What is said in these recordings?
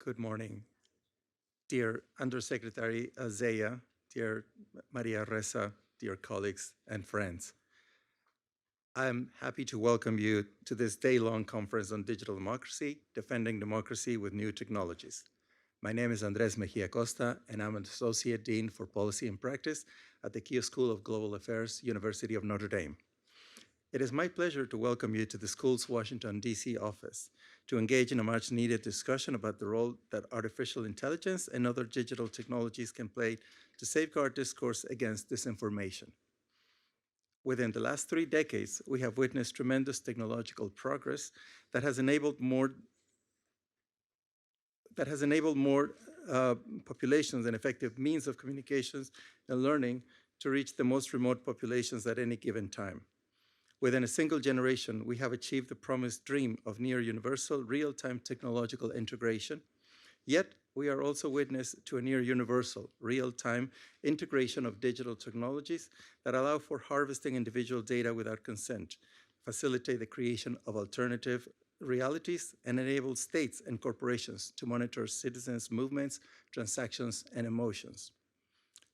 Good morning, dear Undersecretary Zaya, dear Maria Ressa, dear colleagues and friends. I'm happy to welcome you to this day-long conference on digital democracy, defending democracy with new technologies. My name is Andrés Mejía Acosta, and I'm an Associate Dean for Policy and Practice at the Keough School of Global Affairs, University of Notre Dame. It is my pleasure to welcome you to the school's Washington, D.C. office to engage in a much-needed discussion about the role that artificial intelligence and other digital technologies can play to safeguard discourse against disinformation. Within the last 3 decades, we have witnessed tremendous technological progress that has enabled more populations and effective means of communications and learning to reach the most remote populations at any given time. Within a single generation, we have achieved the promised dream of near universal real-time technological integration. Yet, we are also witness to a near universal real-time integration of digital technologies that allow for harvesting individual data without consent, facilitate the creation of alternative realities, and enable states and corporations to monitor citizens' movements, transactions, and emotions.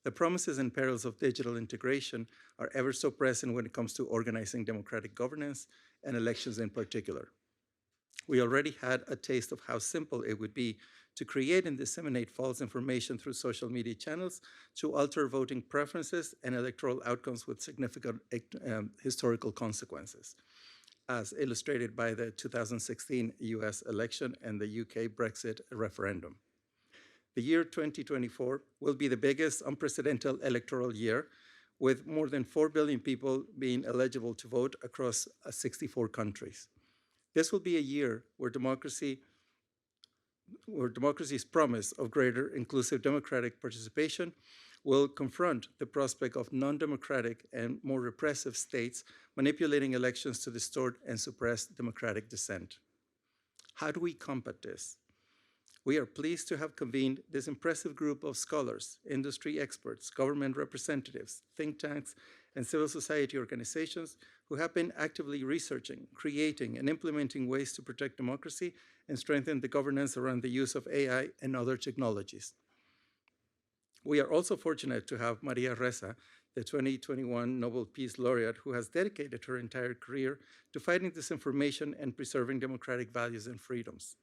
The promises and perils of digital integration are ever so present when it comes to organizing democratic governance and elections in particular. We already had a taste of how simple it would be to create and disseminate false information through social media channels to alter voting preferences and electoral outcomes with significant historical consequences, as illustrated by the 2016 US election and the UK Brexit referendum. The year 2024 will be the biggest unprecedented electoral year, with more than 4 billion people being eligible to vote across 64 countries. This will be a year where democracy's promise of greater inclusive democratic participation will confront the prospect of non-democratic and more repressive states manipulating elections to distort and suppress democratic dissent. How do we combat this? We are pleased to have convened this impressive group of scholars, industry experts, government representatives, think tanks, and civil society organizations who have been actively researching, creating, and implementing ways to protect democracy and strengthen the governance around the use of AI and other technologies. We are also fortunate to have Maria Ressa, the 2021 Nobel Peace Laureate, who has dedicated her entire career to fighting disinformation and preserving democratic values and freedoms.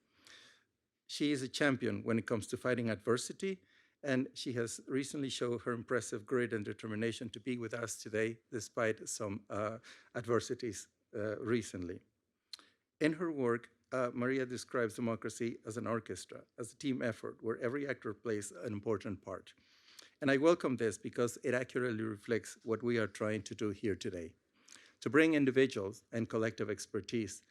She is a champion when it comes to fighting adversity, and she has recently shown her impressive grit and determination to be with us today, despite some adversities recently. In her work, Maria describes democracy as an orchestra, as a team effort where every actor plays an important part. And I welcome this because it accurately reflects what we are trying to do here today, to bring individuals and collective expertise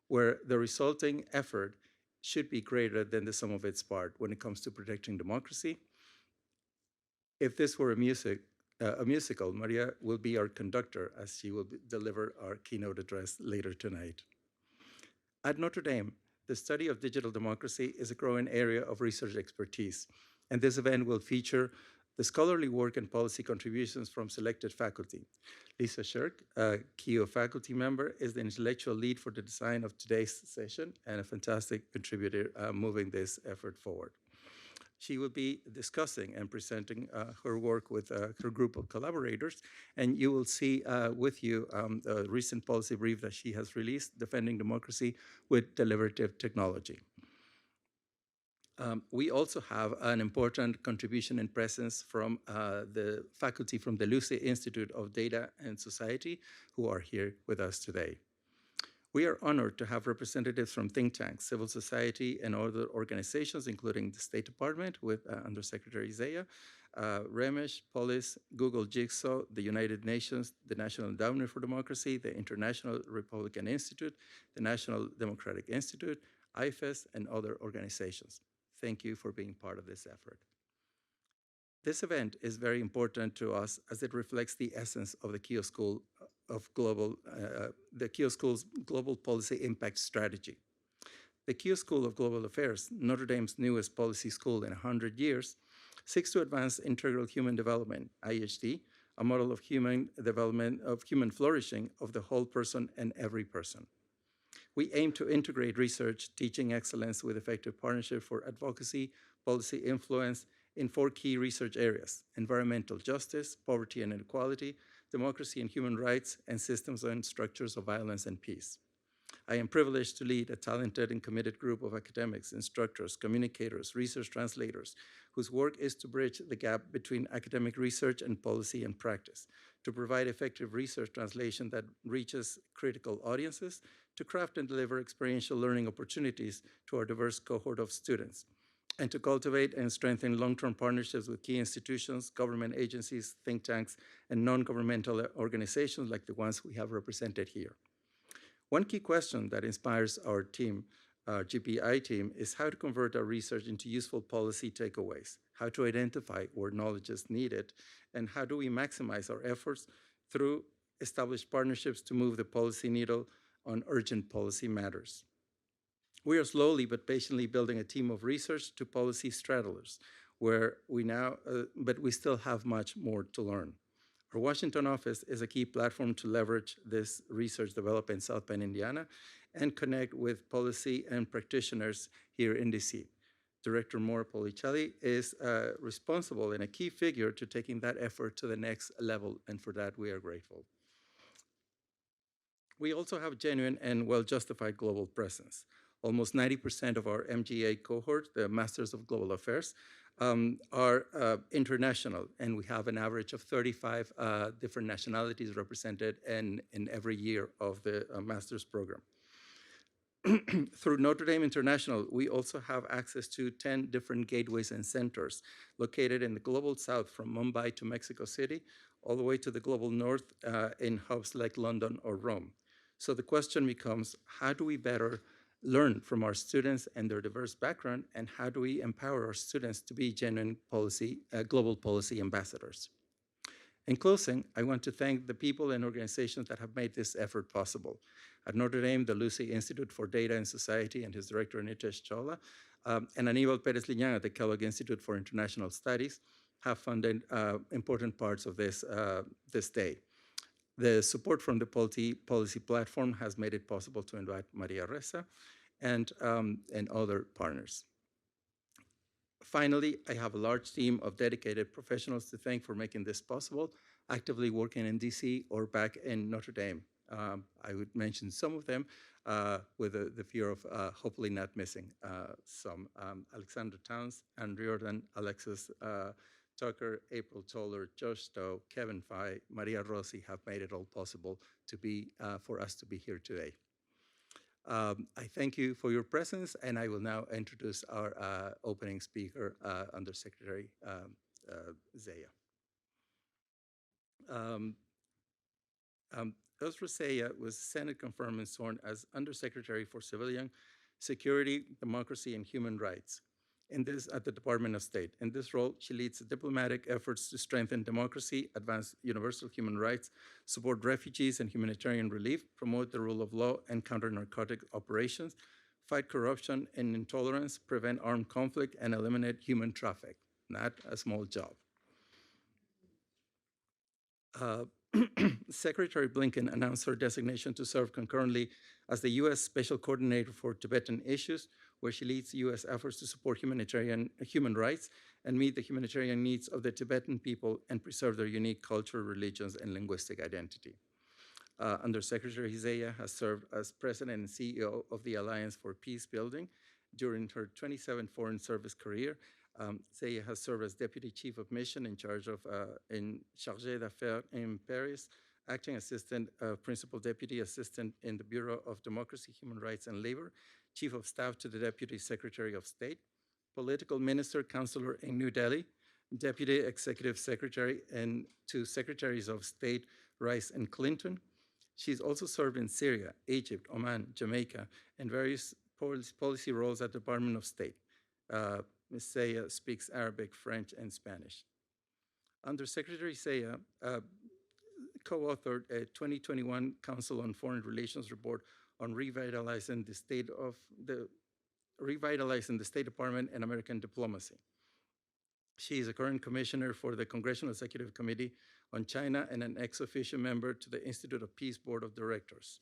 where the resulting effort should be greater than the sum of its part when it comes to protecting democracy. If this were a musical, Maria will be our conductor as she will deliver our keynote address later tonight. At Notre Dame, the study of digital democracy is a growing area of research expertise, and this event will feature the scholarly work and policy contributions from selected faculty. Lisa Shirk, a Keough faculty member, is the intellectual lead for the design of today's session and a fantastic contributor moving this effort forward. She will be discussing and presenting her work with her group of collaborators, and you will see with you a recent policy brief that she has released, Defending Democracy with Deliberative Technology. We also have an important contribution and presence from the faculty from the Lucy Institute of Data and Society who are here with us today. We are honored to have representatives from think tanks, civil society, and other organizations, including the State Department with Undersecretary Zaya, Ramesh, Polis, Google Jigsaw, the United Nations, the National Endowment for Democracy, the International Republican Institute, the National Democratic Institute, IFES, and other organizations. Thank you for being part of this effort. This event is very important to us as it reflects the essence of the Keough School of the Keough School's Global Policy Impact Strategy. The Keough School of Global Affairs, Notre Dame's newest policy school in 100 years, seeks to advance integral human development, IHD, a model of human development, of human flourishing of the whole person and every person. We aim to integrate research, teaching excellence with effective partnership for advocacy, policy influence in 4 key research areas: environmental justice, poverty and inequality, democracy and human rights, and systems and structures of violence and peace. I am privileged to lead a talented and committed group of academics, instructors, communicators, research translators, whose work is to bridge the gap between academic research and policy and practice, to provide effective research translation that reaches critical audiences, to craft and deliver experiential learning opportunities to our diverse cohort of students, and to cultivate and strengthen long-term partnerships with key institutions, government agencies, think tanks, and non-governmental organizations like the ones we have represented here. One key question that inspires our team, our GPI team, is how to convert our research into useful policy takeaways, how to identify where knowledge is needed, and how do we maximize our efforts through established partnerships to move the policy needle on urgent policy matters. We are slowly but patiently building a team of research to policy straddlers, but we still have much more to learn. Our Washington office is a key platform to leverage this research developed in South Bend, Indiana, and connect with policy and practitioners here in DC. Director Maura Policelli is responsible and a key figure to taking that effort to the next level, and for that we are grateful. We also have genuine and well-justified global presence. Almost 90% of our MGA cohort, the Masters of Global Affairs, are international, and we have an average of 35 different nationalities represented in every year of the master's program. Through Notre Dame International, we also have access to 10 different gateways and centers located in the global south, from Mumbai to Mexico City, all the way to the global north in hubs like London or Rome. So the question becomes, how do we better learn from our students and their diverse background, and how do we empower our students to be genuine global policy ambassadors? In closing, I want to thank the people and organizations that have made this effort possible. At Notre Dame, the Lucy Institute for Data and Society and his director, Nitesh Chawla, and Aníbal Pérez Liñán at the Keough Institute for International Studies have funded important parts of this day. The support from the policy platform has made it possible to invite Maria Ressa and other partners. Finally, I have a large team of dedicated professionals to thank for making this possible, actively working in DC or back in Notre Dame. I would mention some of them with the fear of hopefully not missing some. Alexander Towns, Ann Riordan, Alexis Tucker, April Toller, Josh Stowe, Kevin Fay, Maria Rossi have made it all possible to be for us to be here today. I thank you for your presence, and I will now introduce our opening speaker, Undersecretary Zaya. Özra Zaya was Senate confirmed and sworn as Undersecretary for Civilian Security, Democracy, and Human Rights at the Department of State. In this role, she leads diplomatic efforts to strengthen democracy, advance universal human rights, support refugees and humanitarian relief, promote the rule of law and counter narcotic operations, fight corruption and intolerance, prevent armed conflict, and eliminate human traffic. Not a small job. Secretary Blinken announced her designation to serve concurrently as the U.S. Special Coordinator for Tibetan Issues, where she leads U.S. efforts to support human rights and meet the humanitarian needs of the Tibetan people and preserve their unique culture, religions, and linguistic identity. Undersecretary Zaya has served as President and CEO of the Alliance for Peace Building. During her 27 foreign service career, Zaya has served as Deputy Chief of Mission in charge of Chargé d'Affaires in Paris, Acting Assistant, Principal Deputy Assistant in the Bureau of Democracy, Human Rights, and Labor, Chief of Staff to the Deputy Secretary of State, Political Minister, Counselor in New Delhi, Deputy Executive Secretary and to Secretaries of State Rice and Clinton. She's also served in Syria, Egypt, Oman, Jamaica, and various policy roles at the Department of State. Ms. Zaya speaks Arabic, French, and Spanish. Undersecretary Zaya co-authored a 2021 Council on Foreign Relations report on revitalizing the State Department and American diplomacy. She is a current commissioner for the Congressional Executive Committee on China and an ex officio member to the Institute of Peace Board of Directors.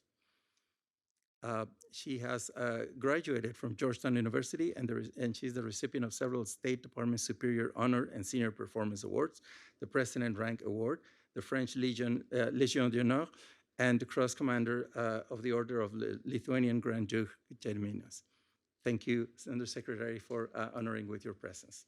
She has graduated from Georgetown University, and she's the recipient of several State Department Superior Honor and Senior Performance Awards, the President Rank Award, the French Légion d'Honneur, and the Cross Commander of the Order of Lithuanian Grand Duke Gediminas. Thank you, Undersecretary, for honoring with your presence.